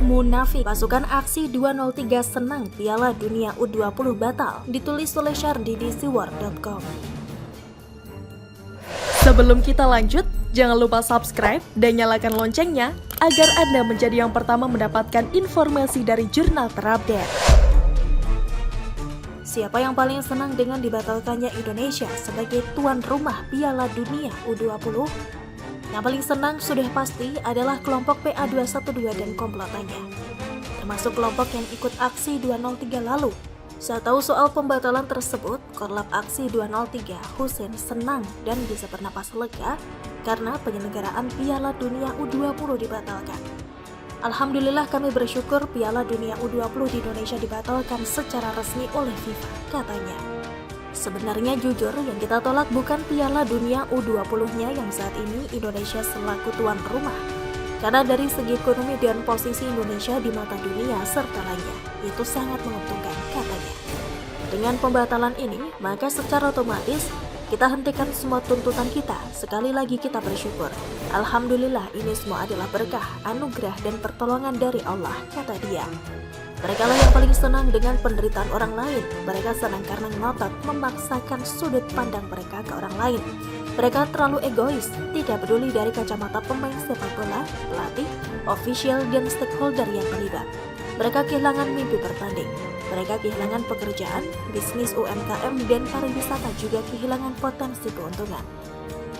Munafik, pasukan aksi 203 senang Piala Dunia U20 batal, ditulis oleh Syardi di siwar.com. Sebelum kita lanjut, jangan lupa subscribe dan nyalakan loncengnya agar Anda menjadi yang pertama mendapatkan informasi dari jurnal terupdate. Siapa yang paling senang dengan dibatalkannya Indonesia sebagai tuan rumah Piala Dunia U20? Yang paling senang sudah pasti adalah kelompok PA212 dan komplotannya, termasuk kelompok yang ikut aksi 203 lalu. Saat tahu soal pembatalan tersebut, korlap aksi 203 Husein senang dan bisa bernapas lega karena penyelenggaraan Piala Dunia U20 dibatalkan. Alhamdulillah, kami bersyukur Piala Dunia U20 di Indonesia dibatalkan secara resmi oleh FIFA, katanya. Sebenarnya jujur, yang kita tolak bukan Piala Dunia U20-nya yang saat ini Indonesia selaku tuan rumah. Karena dari segi ekonomi dan posisi Indonesia di mata dunia serta lainnya, itu sangat menguntungkan, katanya. Dengan pembatalan ini, maka secara otomatis kita hentikan semua tuntutan kita. Sekali lagi kita bersyukur. Alhamdulillah, ini semua adalah berkah, anugerah, dan pertolongan dari Allah, kata dia. Mereka lah yang paling senang dengan penderitaan orang lain. Mereka senang karena ngotot memaksakan sudut pandang mereka ke orang lain. Mereka terlalu egois, tidak peduli dari kacamata pemain sepak bola, pelatih, official, dan stakeholder yang terlibat. Mereka kehilangan mimpi bertanding. Mereka kehilangan pekerjaan, bisnis UMKM, dan pariwisata juga kehilangan potensi keuntungan.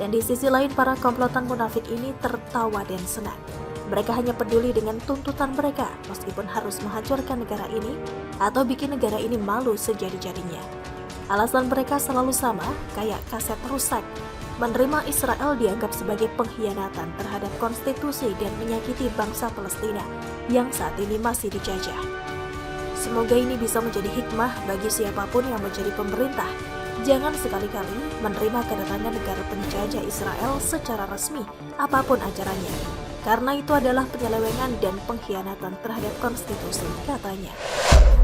Dan di sisi lain, para komplotan munafik ini tertawa dan senang. Mereka hanya peduli dengan tuntutan mereka, meskipun harus menghancurkan negara ini atau bikin negara ini malu sejadi-jadinya. Alasan mereka selalu sama, kayak kaset rusak. Menerima Israel dianggap sebagai pengkhianatan terhadap konstitusi dan menyakiti bangsa Palestina yang saat ini masih dijajah. Semoga ini bisa menjadi hikmah bagi siapapun yang menjadi pemerintah. Jangan sekali-kali menerima kedatangan negara penjajah Israel secara resmi, apapun ajarannya. Karena itu adalah penyelewengan dan pengkhianatan terhadap konstitusi, katanya.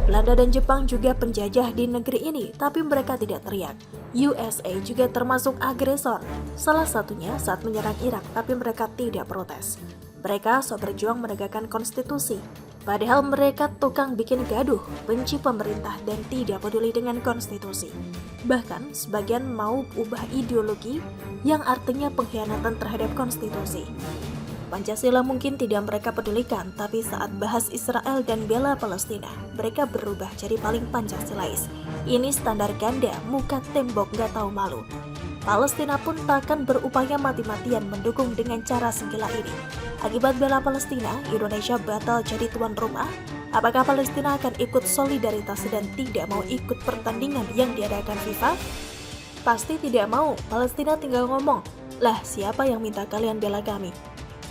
Belanda dan Jepang juga penjajah di negeri ini, tapi mereka tidak teriak. USA juga termasuk agresor, salah satunya saat menyerang Irak, tapi mereka tidak protes. Mereka sok berjuang menegakkan konstitusi, padahal mereka tukang bikin gaduh, benci pemerintah, dan tidak peduli dengan konstitusi. Bahkan, sebagian mau ubah ideologi yang artinya pengkhianatan terhadap konstitusi. Pancasila mungkin tidak mereka pedulikan, tapi saat bahas Israel dan bela Palestina, mereka berubah jadi paling Pancasilais. Ini standar ganda, muka tembok gak tahu malu. Palestina pun takkan berupaya mati-matian mendukung dengan cara segila ini. Akibat bela Palestina, Indonesia batal jadi tuan rumah. Apakah Palestina akan ikut solidaritas dan tidak mau ikut pertandingan yang diadakan FIFA? Pasti tidak mau. Palestina tinggal ngomong, lah siapa yang minta kalian bela kami?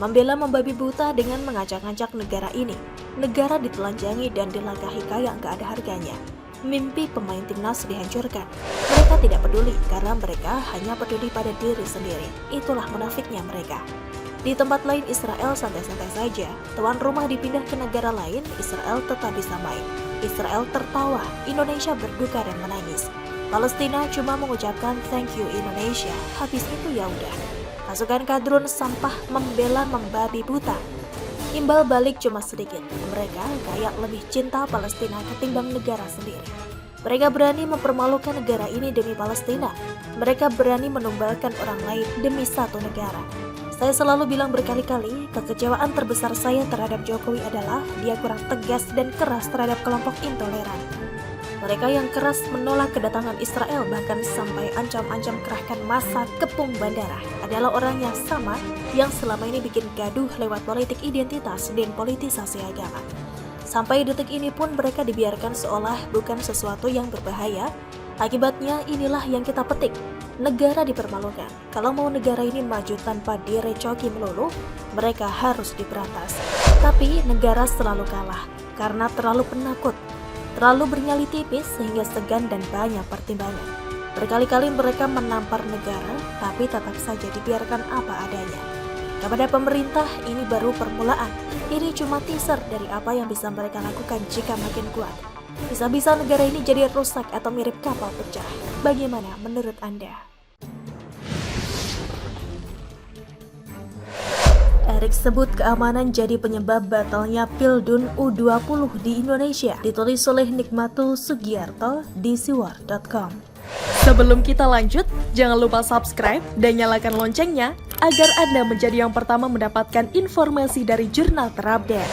Membela membabi buta dengan mengacak-ngacak negara ini. Negara ditelanjangi dan dilangkahi kayak gak ada harganya. Mimpi pemain timnas dihancurkan. Mereka tidak peduli karena mereka hanya peduli pada diri sendiri. Itulah munafiknya mereka. Di tempat lain Israel santai-santai saja. Tuan rumah dipindah ke negara lain, Israel tetap bisa main. Israel tertawa, Indonesia berduka dan menangis. Palestina cuma mengucapkan thank you Indonesia. Habis itu ya udah. Pasukan kadrun sampah membela membabi buta. Imbal balik cuma sedikit. Mereka kayak lebih cinta Palestina ketimbang negara sendiri. Mereka berani mempermalukan negara ini demi Palestina. Mereka berani menumbalkan orang lain demi satu negara. Saya selalu bilang berkali-kali, kekecewaan terbesar saya terhadap Jokowi adalah dia kurang tegas dan keras terhadap kelompok intoleran. Mereka yang keras menolak kedatangan Israel bahkan sampai ancam-ancam kerahkan massa kepung bandara adalah orang yang sama yang selama ini bikin gaduh lewat politik identitas dan politisasi agama. Sampai detik ini pun mereka dibiarkan seolah bukan sesuatu yang berbahaya. Akibatnya inilah yang kita petik. Negara dipermalukan. Kalau mau negara ini maju tanpa direcoki melulu, mereka harus diberantas. Tapi negara selalu kalah karena terlalu penakut. Terlalu bernyali tipis sehingga segan dan banyak pertimbangan. Berkali-kali mereka menampar negara, tapi tetap saja dibiarkan apa adanya. Kepada pemerintah, ini baru permulaan. Ini cuma teaser dari apa yang bisa mereka lakukan jika makin kuat. Bisa-bisa negara ini jadi rusak atau mirip kapal pecah. Bagaimana menurut Anda? Erik sebut keamanan jadi penyebab batalnya Pildun U20 di Indonesia. Ditulis oleh Nikmatul Sugiarto di siwar.com. Sebelum kita lanjut, jangan lupa subscribe dan nyalakan loncengnya agar Anda menjadi yang pertama mendapatkan informasi dari jurnal terupdate.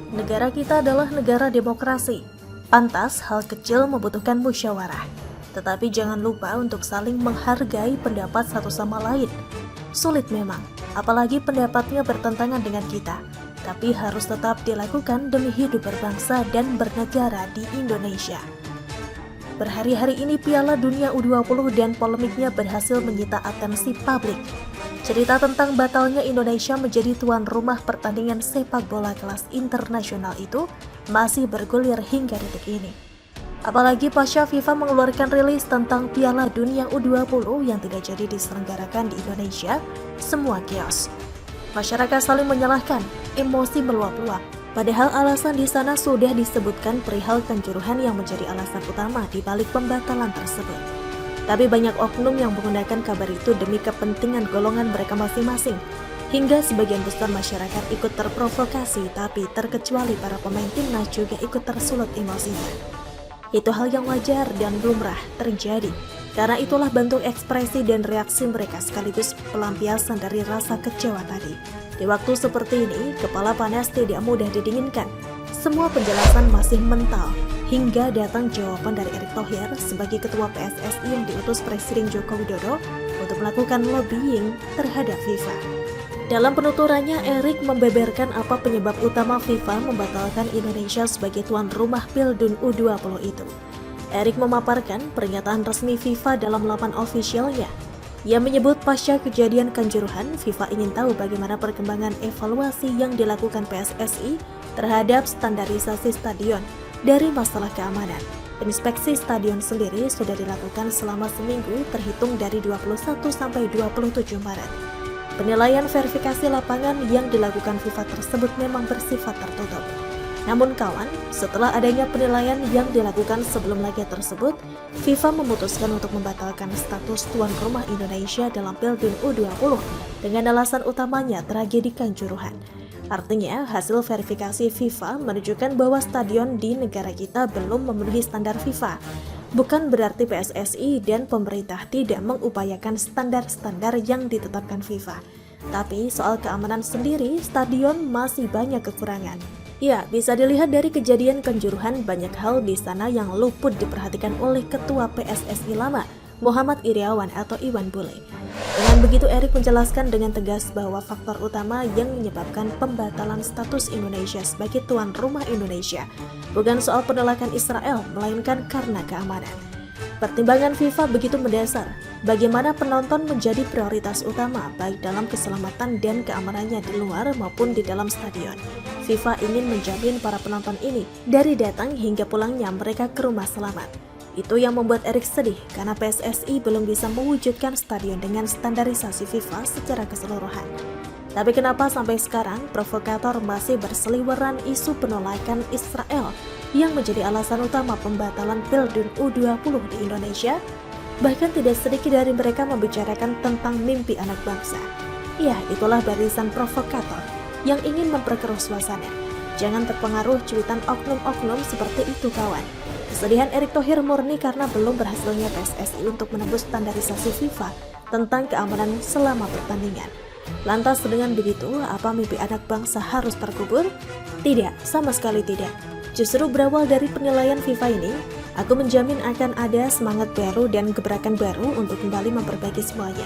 Negara kita adalah negara demokrasi. Pantas hal kecil membutuhkan musyawarah. Tetapi jangan lupa untuk saling menghargai pendapat satu sama lain. Sulit memang, apalagi pendapatnya bertentangan dengan kita. Tapi harus tetap dilakukan demi hidup berbangsa dan bernegara di Indonesia. Berhari-hari ini Piala Dunia U20 dan polemiknya berhasil menyita atensi publik. Cerita tentang batalnya Indonesia menjadi tuan rumah pertandingan sepak bola kelas internasional itu masih bergulir hingga detik ini. Apalagi pasca FIFA mengeluarkan rilis tentang Piala Dunia U20 yang tidak jadi diselenggarakan di Indonesia, semua chaos. Masyarakat saling menyalahkan, emosi meluap-luap. Padahal alasan di sana sudah disebutkan perihal kanjuruhan yang menjadi alasan utama di balik pembatalan tersebut. Tapi banyak oknum yang menggunakan kabar itu demi kepentingan golongan mereka masing-masing. Hingga sebagian besar masyarakat ikut terprovokasi, tapi terkecuali para pemain timnas juga ikut tersulut emosinya. Itu hal yang wajar dan lumrah terjadi, karena itulah bentuk ekspresi dan reaksi mereka sekaligus pelampiasan dari rasa kecewa tadi. Di waktu seperti ini, kepala panas tidak mudah didinginkan. Semua penjelasan masih mental, hingga datang jawaban dari Erick Thohir sebagai ketua PSSI yang diutus Presiden Joko Widodo untuk melakukan lobbying terhadap FIFA. Dalam penuturannya, Erick membeberkan apa penyebab utama FIFA membatalkan Indonesia sebagai tuan rumah Pildun U20 itu. Erick memaparkan pernyataan resmi FIFA dalam laman ofisialnya. Ia menyebut pasca kejadian Kanjuruhan, FIFA ingin tahu bagaimana perkembangan evaluasi yang dilakukan PSSI terhadap standarisasi stadion dari masalah keamanan. Inspeksi stadion sendiri sudah dilakukan selama seminggu terhitung dari 21 sampai 27 Maret. Penilaian verifikasi lapangan yang dilakukan FIFA tersebut memang bersifat tertutup. Namun kawan, setelah adanya penilaian yang dilakukan sebelum laga tersebut, FIFA memutuskan untuk membatalkan status tuan rumah Indonesia dalam Pildun U20 dengan alasan utamanya tragedi Kanjuruhan. Artinya, hasil verifikasi FIFA menunjukkan bahwa stadion di negara kita belum memenuhi standar FIFA. Bukan berarti PSSI dan pemerintah tidak mengupayakan standar-standar yang ditetapkan FIFA. Tapi soal keamanan sendiri, stadion masih banyak kekurangan. Ya, bisa dilihat dari kejadian Kanjuruhan, banyak hal di sana yang luput diperhatikan oleh Ketua PSSI lama, Muhammad Iryawan atau Iwan Bule. Dengan begitu, Erick menjelaskan dengan tegas bahwa faktor utama yang menyebabkan pembatalan status Indonesia sebagai tuan rumah Indonesia bukan soal penolakan Israel, melainkan karena keamanan. Pertimbangan FIFA begitu mendasar, bagaimana penonton menjadi prioritas utama baik dalam keselamatan dan keamanannya di luar maupun di dalam stadion. FIFA ingin menjamin para penonton ini dari datang hingga pulangnya mereka ke rumah selamat. Itu yang membuat Erick sedih karena PSSI belum bisa mewujudkan stadion dengan standarisasi FIFA secara keseluruhan. Tapi kenapa sampai sekarang provokator masih berseliweran isu penolakan Israel yang menjadi alasan utama pembatalan Pildun U20 di Indonesia? Bahkan tidak sedikit dari mereka membicarakan tentang mimpi anak bangsa. Ya, itulah barisan provokator yang ingin memperkeruh suasana. Jangan terpengaruh cuitan oknum-oknum seperti itu kawan. Kesedihan Erick Thohir murni karena belum berhasilnya PSSI untuk menembus standarisasi FIFA tentang keamanan selama pertandingan. Lantas dengan begitu, apa mimpi anak bangsa harus terkubur? Tidak, sama sekali tidak. Justru berawal dari penilaian FIFA ini, aku menjamin akan ada semangat baru dan gebrakan baru untuk kembali memperbaiki semuanya.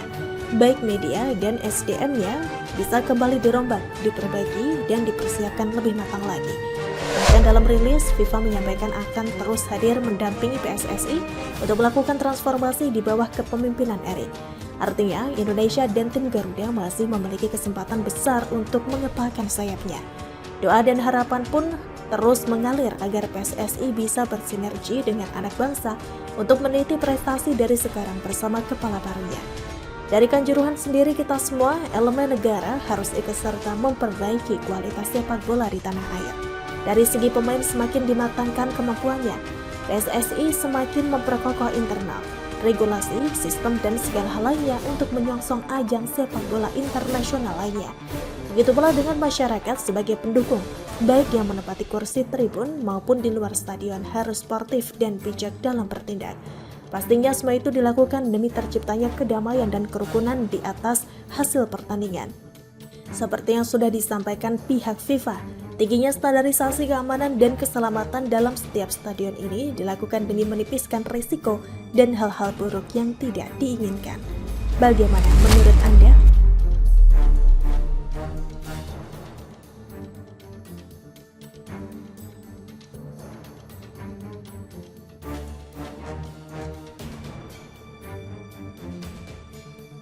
Baik media dan SDM-nya bisa kembali dirombak, diperbaiki, dan dipersiapkan lebih matang lagi. Bahkan dalam rilis, FIFA menyampaikan akan terus hadir mendampingi PSSI untuk melakukan transformasi di bawah kepemimpinan Erick. Artinya, Indonesia dan tim Garuda masih memiliki kesempatan besar untuk mengepakkan sayapnya. Doa dan harapan pun terus mengalir agar PSSI bisa bersinergi dengan anak bangsa untuk meniti prestasi dari sekarang bersama kepala barunya. Dari Kanjuruhan sendiri, kita semua elemen negara harus ikut serta memperbaiki kualitas sepak bola di tanah air. Dari segi pemain semakin dimatangkan kemampuannya, PSSI semakin memperkokoh internal. regulasi, sistem, dan segala hal lainnya untuk menyongsong ajang sepak bola internasional lainnya. Begitu pula dengan masyarakat sebagai pendukung, baik yang menempati kursi tribun maupun di luar stadion harus sportif dan bijak dalam bertindak. Pastinya semua itu dilakukan demi terciptanya kedamaian dan kerukunan di atas hasil pertandingan. Seperti yang sudah disampaikan pihak FIFA, tingginya standarisasi keamanan dan keselamatan dalam setiap stadion ini dilakukan demi menipiskan risiko dan hal-hal buruk yang tidak diinginkan. Bagaimana menurut Anda?